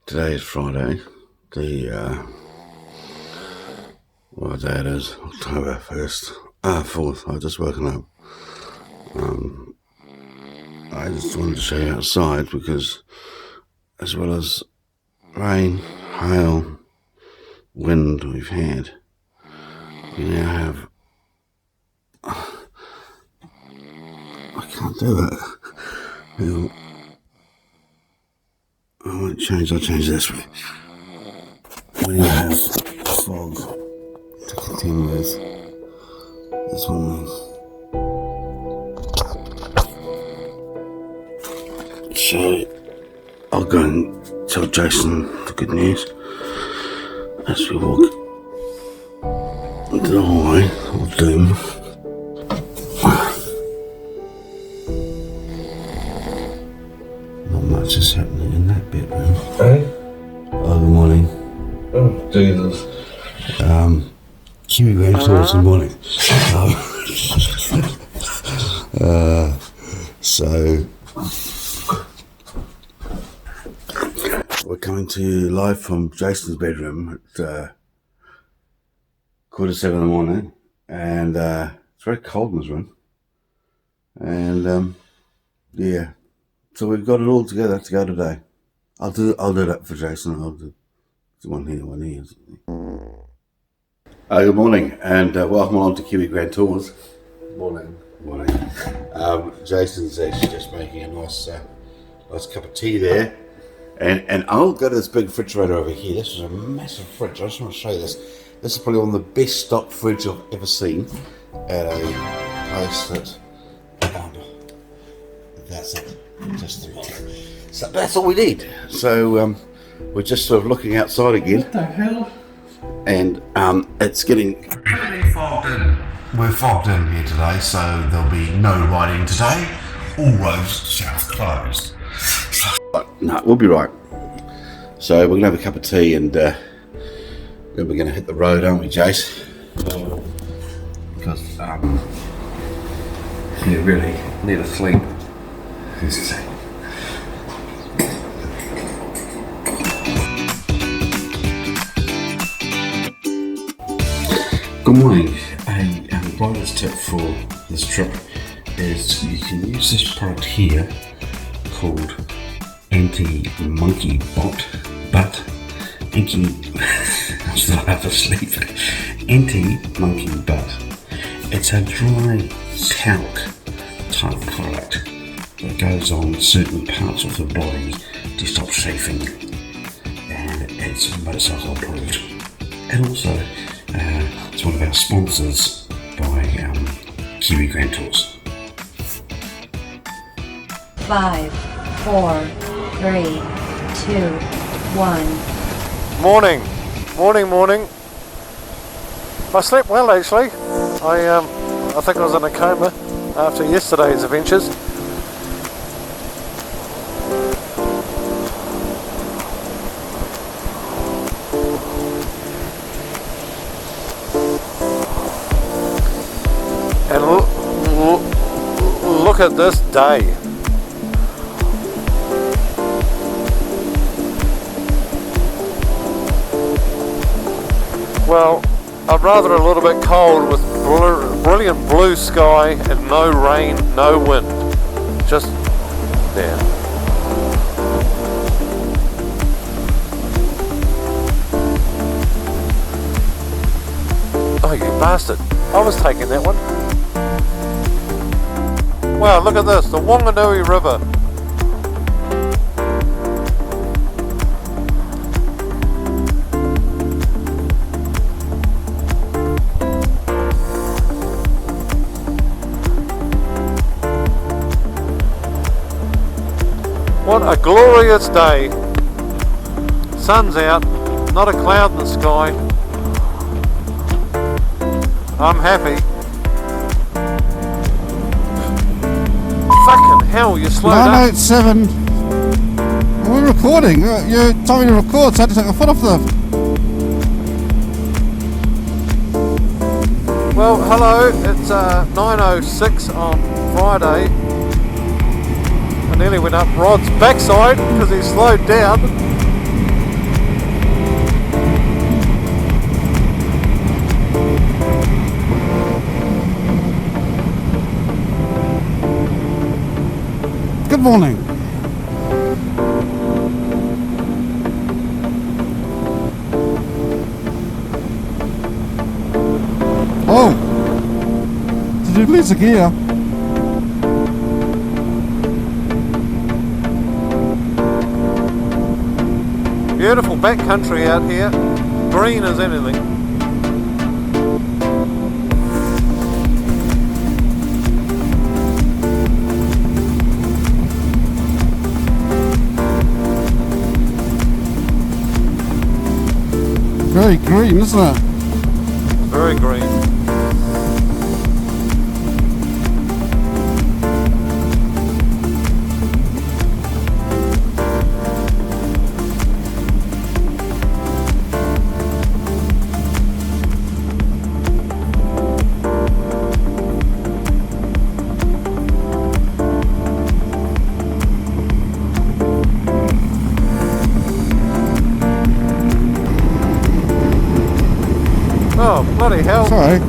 Today is Friday, what day it is, October 1st, 4th, I've just woken up. I just wanted to show you outside because as well as rain, hail, wind we've had, we now have, I can't do it. I'll change this way. We now have fog to continue with this morning. So I'll go and tell Jason the good news as we walk into the hallway of doom. Not much is happening in that bedroom. Hey? Oh, good morning. Oh, Jesus. Kiwi went towards the morning. So we're coming to you live from Jason's bedroom at 7:15 in the morning, and it's very cold in this room. And yeah, so we've got it all together to go today. I'll do that for Jason. I'll do one here. Good morning, and welcome along to Kiwi Grand Tours. Morning. Jason's actually just making a nice cup of tea there, and I'll go to this big refrigerator over here. This is a massive fridge. I just want to show you this. This is probably one of the best stocked fridge I've ever seen at a place that. That's it. So that's all we need. So we're just sort of looking outside again. What the hell? And it's getting fogged in. We're fogged in here today, so there'll be no riding today. All roads shall closed. No, we'll be right. So we're gonna have a cup of tea, and then we're gonna hit the road, aren't we, Jace? Because you really need a sleep. Good morning. A rider's tip for this trip is you can use this product here called Anti-Monkey Butt. I'm still half asleep. Anti-Monkey Butt. It's a dry talc type product that goes on certain parts of the body to stop chafing, and it's motorcycle approved. And also, it's one of our sponsors by Kiwi Grand Tours. 5, 4, 3, 2, 1. Morning. I slept well actually. I think I was in a coma after yesterday's adventures. And look at this day. Well, I'd rather a little bit cold with brilliant blue sky and no rain, no wind. Just there. Oh, you bastard. I was taking that one. Wow, look at this, the Whanganui River. What a glorious day. Sun's out, not a cloud in the sky. I'm happy. Fucking hell, you slowed up. 987. We're recording. You told me to record, so I had to take my foot off the. Well, hello. It's 9:06 on Friday. I nearly went up Rod's backside because he slowed down. morning. Oh! Did you lose a gear? Beautiful backcountry out here. Green as anything. Very green, isn't it? Very green. Oh, bloody hell. Sorry.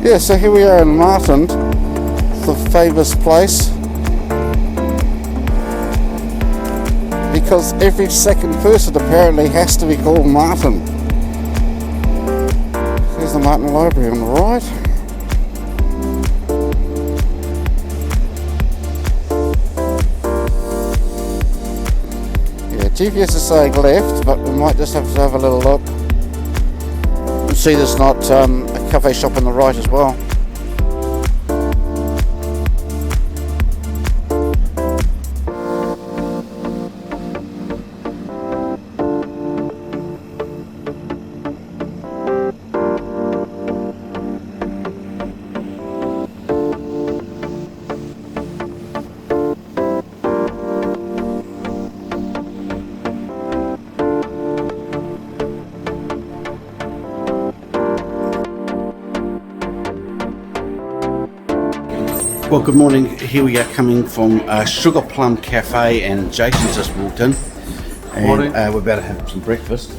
Yeah, so here we are in Martin, the famous place. Because every second person apparently has to be called Martin. There's the Martin Library on the right. Yeah, GPS is saying left, but we might just have to have a little look and see there's not a cafe shop on the right as well. Well, good morning. Here we are coming from Sugar Plum Cafe, and Jason's just walked in. And, Morning. we're about to have some breakfast.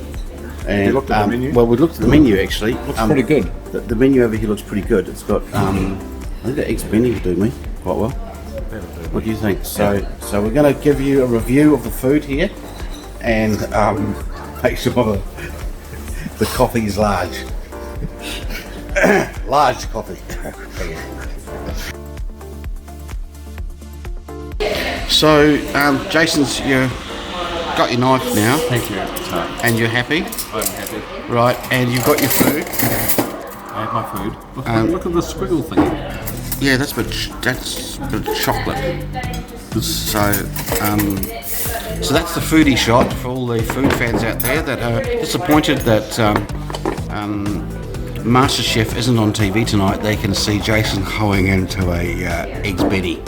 And, you looked at the menu? Well, we looked at the menu actually. Looks pretty good. The menu over here looks pretty good. It's got, I think the eggs Benny will do me quite well. What do you think? So we're going to give you a review of the food here, and make sure the coffee is large. Large coffee. So, Jason's, you got your knife now. Thank you. And you're happy? I'm happy. Right, and you've got your food. I have my food. Look at the squiggle thing. Yeah, that's a bit chocolate. So that's the foodie shot for all the food fans out there that are disappointed that MasterChef isn't on TV tonight. They can see Jason hoeing into a Eggs Benny.